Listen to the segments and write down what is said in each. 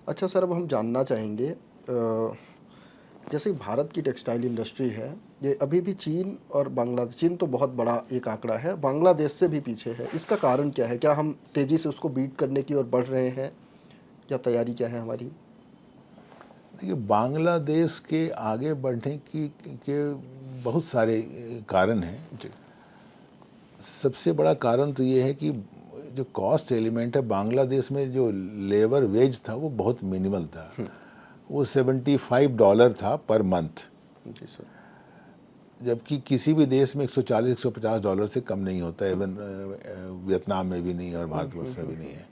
अच्छा सर, अब हम जानना चाहेंगे जैसे भारत की टेक्सटाइल इंडस्ट्री है, ये अभी भी चीन और बांग्लादेश, चीन तो बहुत बड़ा एक आंकड़ा है, बांग्लादेश से भी पीछे है। इसका कारण क्या है? क्या हम तेज़ी से उसको बीट करने की ओर बढ़ रहे हैं, या तैयारी क्या है हमारी? देखिए, बांग्लादेश के आगे बढ़ने के बहुत सारे कारण हैं। जी। सबसे बड़ा कारण तो ये है कि जो कॉस्ट एलिमेंट है, बांग्लादेश में जो लेबर वेज था वो बहुत मिनिमल था। वो $75 था पर मंथ, जी सर। जबकि किसी भी देश में $140-150 से कम नहीं होता। इवन वियतनाम में भी नहीं और भारतवर्ष में भी नहीं है।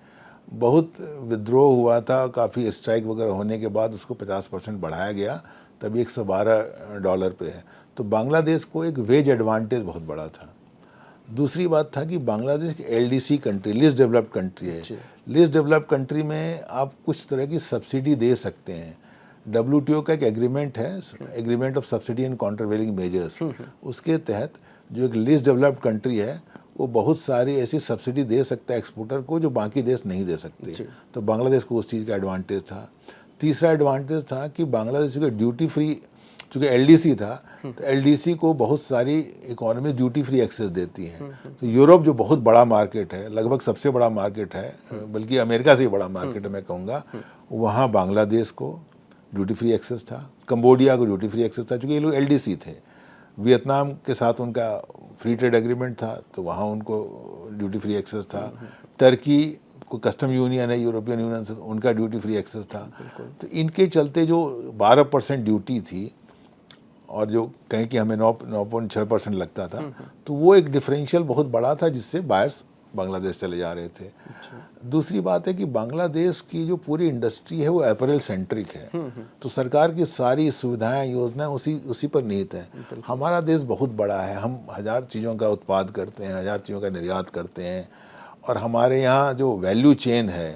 बहुत विद्रोह हुआ था, काफ़ी स्ट्राइक वगैरह होने के बाद उसको 50% बढ़ाया गया, तभी $112 पे है। तो बांग्लादेश को एक वेज एडवांटेज बहुत बड़ा था। दूसरी बात था कि बांग्लादेश एक LDC country, least developed country है। जी। लीस्ट डेवलप्ड कंट्री में आप कुछ तरह की सब्सिडी दे सकते हैं। डब्ल्यूटीओ का एक एग्रीमेंट है, agreement of subsidy and countervailing measures. उसके तहत जो एक लीस्ट डेवलप्ड कंट्री है वो बहुत सारी ऐसी सब्सिडी दे सकता है एक्सपोर्टर को जो बाकी देश नहीं दे सकते। जी। तो बांग्लादेश को उस चीज़ का एडवांटेज था। तीसरा एडवांटेज था कि बांग्लादेश के ड्यूटी फ्री, चूँकि एलडीसी था, तो एलडीसी को बहुत सारी इकोनॉमी ड्यूटी फ्री एक्सेस देती हैं। तो यूरोप जो बहुत बड़ा मार्केट है, लगभग सबसे बड़ा मार्केट है, बल्कि अमेरिका से ही बड़ा मार्केट है मैं कहूँगा, वहाँ बांग्लादेश को ड्यूटी फ्री एक्सेस था। कंबोडिया को ड्यूटी फ्री एक्सेस था, चूँकि ये लोग एलडीसी थे। वियतनाम के साथ उनका फ्री ट्रेड एग्रीमेंट था, तो वहाँ उनको ड्यूटी फ्री एक्सेस था। टर्की को कस्टम यूनियन है यूरोपियन यूनियन से, उनका ड्यूटी फ्री एक्सेस था। तो इनके चलते जो 12% ड्यूटी थी और जो कहें कि हमें 9.6% लगता था, तो वो एक डिफरेंशियल बहुत बड़ा था जिससे बायर्स बांग्लादेश चले जा रहे थे। दूसरी बात है कि बांग्लादेश की जो पूरी इंडस्ट्री है वो अपैरल सेंट्रिक है। तो सरकार की सारी सुविधाएं, योजनाएं उसी पर निहित हैं। हमारा देश बहुत बड़ा है, हम 1000 चीज़ों का उत्पाद करते हैं, 1000 चीज़ों का निर्यात करते हैं। और हमारे यहाँ जो वैल्यू चेन है,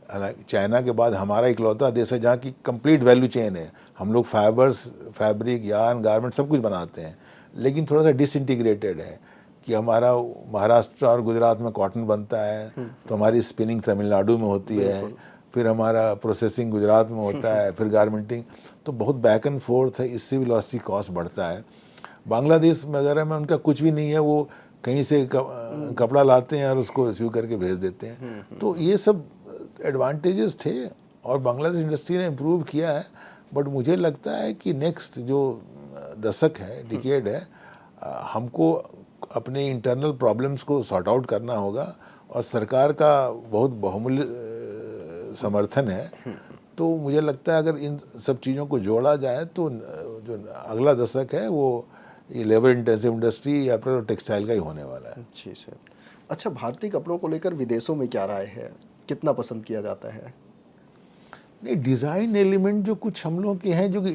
हालांकि चाइना के बाद हमारा इकलौता देश है जहाँ की कंप्लीट वैल्यू चेन है। हम लोग फाइबर्स, फैब्रिक, यार्न, गारमेंट सब कुछ बनाते हैं, लेकिन थोड़ा सा डिसइंटीग्रेटेड है कि हमारा महाराष्ट्र और गुजरात में कॉटन बनता है, तो हमारी स्पिनिंग तमिलनाडु में होती है, फिर हमारा प्रोसेसिंग गुजरात में होता है, फिर गारमेंटिंग। तो बहुत बैक एंड फोर्थ है, इससे भी लॉजिस्टिक कॉस्ट बढ़ता है। बांग्लादेश वगैरह में उनका कुछ भी नहीं है, वो कहीं से कपड़ा लाते हैं और उसको स्यू करके भेज देते हैं। तो ये सब एडवांटेजेस थे और बांग्लादेश इंडस्ट्री ने इम्प्रूव किया है। बट मुझे लगता है कि नेक्स्ट जो दशक है, डिकेड है, हमको अपने इंटरनल प्रॉब्लम्स को सॉर्ट आउट करना होगा और सरकार का बहुत बहुमूल्य समर्थन है। तो मुझे लगता है अगर इन सब चीज़ों को जोड़ा जाए तो जो अगला दशक है वो ये लेबर इंटेंसिव इंडस्ट्री या अपना टेक्सटाइल का ही होने वाला है। जी सर। अच्छा, भारतीय कपड़ों को लेकर विदेशों में क्या राय है? कितना पसंद किया जाता है? नहीं, डिज़ाइन एलिमेंट जो कुछ हम लोग के हैं जो कि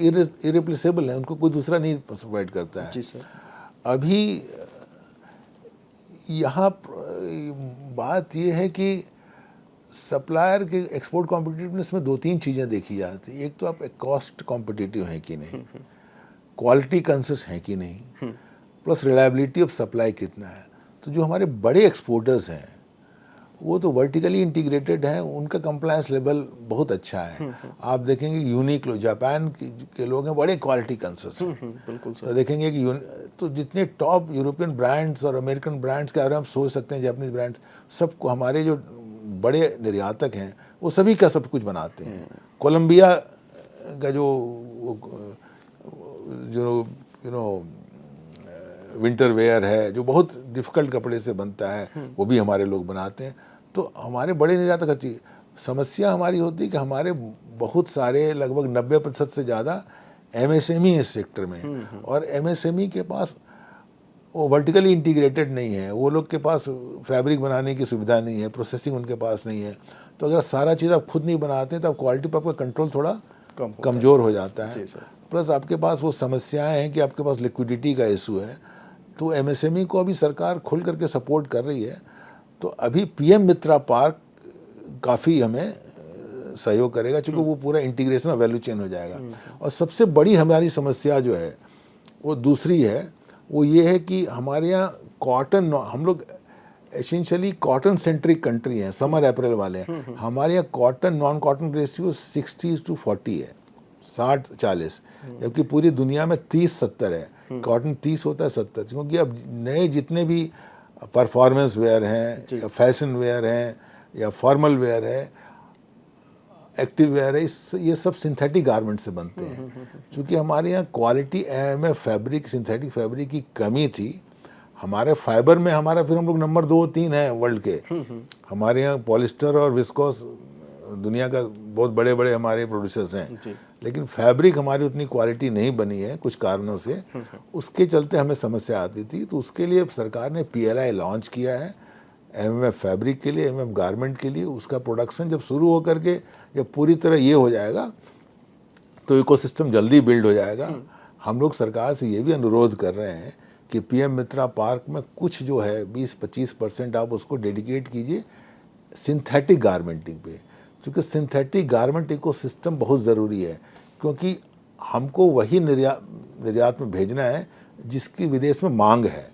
इरिप्लेसेबल है, उनको कोई दूसरा नहीं प्रोवाइड करता है। जी सर। अभी यहाँ बात ये है कि सप्लायर के एक्सपोर्ट कॉम्पिटिटिवनेस में 2-3 चीज़ें देखी जाती हैं। एक तो आप कॉस्ट कॉम्पिटिटिव हैं कि नहीं, क्वालिटी कंसियस हैं कि नहीं, प्लस रिलायबिलिटी ऑफ सप्लाई कितना है। तो जो हमारे बड़े एक्सपोर्टर्स हैं वो तो वर्टिकली इंटीग्रेटेड हैं, उनका कंप्लायंस लेवल बहुत अच्छा है। आप देखेंगे यूनिक्लो, जापान के लोग हैं, बड़े क्वालिटी कंसियस हैं। बिल्कुल तो सर। देखेंगे कि तो जितने टॉप यूरोपियन ब्रांड्स और अमेरिकन ब्रांड्स के बारे में आप सोच सकते हैं, जापानीज ब्रांड्स, सबको हमारे जो बड़े निर्यातक हैं वो सभी का सब कुछ बनाते हैं। कोलंबिया का जो जो यू नो विंटर वेयर है जो बहुत डिफ़िकल्ट कपड़े से बनता है, वो भी हमारे लोग बनाते हैं। तो हमारे बड़े निर्यातक हर चीज़। समस्या हमारी होती है कि हमारे बहुत सारे लगभग 90% से ज़्यादा एमएसएमई इस सेक्टर में, और एमएसएमई के पास वो वर्टिकली इंटीग्रेटेड नहीं है। वो लोग के पास फैब्रिक बनाने की सुविधा नहीं है, प्रोसेसिंग उनके पास नहीं है। तो अगर सारा चीज़ आप खुद नहीं बनाते हैं तो क्वालिटी पर आपका कंट्रोल थोड़ा कमज़ोर हो जाता है। प्लस आपके पास वो समस्याएं हैं कि आपके पास लिक्विडिटी का इशू है। तो एमएसएमई को अभी सरकार खुल करके सपोर्ट कर रही है। तो अभी पीएम मित्रा पार्क काफ़ी हमें सहयोग करेगा, क्योंकि वो पूरा इंटीग्रेशन ऑफ वैल्यू चेन हो जाएगा। और सबसे बड़ी हमारी समस्या जो है वो दूसरी है, वो ये है कि हमारे यहाँ कॉटन, हम लोग एसेंशियली कॉटन सेंट्रिक कंट्री है, समर अप्रैल वाले हैं। हमारे यहाँ कॉटन नॉन कॉटन रेशियो 60:40 है, 60-40, जबकि पूरी दुनिया में 30-70 है। कॉटन 30 होता है, 70, क्योंकि अब नए जितने भी परफॉर्मेंस वेयर हैं या फैशन वेयर हैं या फॉर्मल वेयर है, एक्टिव वेयर है, ये सब सिंथेटिक गारमेंट से बनते हैं। क्योंकि हमारे यहाँ quality MF fabric, synthetic fabric की कमी थी। हमारे फाइबर में हमारा फिर हम लोग नंबर 2-3 है वर्ल्ड के। हमारे यहाँ पॉलिस्टर और विस्कोस दुनिया का बहुत बड़े बड़े हमारे प्रोड्यूसर्स हैं, लेकिन फैब्रिक हमारी उतनी क्वालिटी नहीं बनी है कुछ कारणों से। उसके चलते हमें समस्या आती थी, तो उसके लिए सरकार ने PLI लॉन्च किया है एमएफ फैब्रिक के लिए, एमएफ गारमेंट के लिए। उसका प्रोडक्शन जब शुरू हो करके जब पूरी तरह ये हो जाएगा तो इकोसिस्टम जल्दी बिल्ड हो जाएगा। हम लोग सरकार से ये भी अनुरोध कर रहे हैं कि PM मित्रा पार्क में कुछ जो है 20-25% आप उसको डेडिकेट कीजिए सिंथेटिक गारमेंटिंग पे, क्योंकि सिंथेटिक गारमेंट इकोसिस्टम बहुत ज़रूरी है। क्योंकि हमको वही निर्यात में भेजना है जिसकी विदेश में मांग है।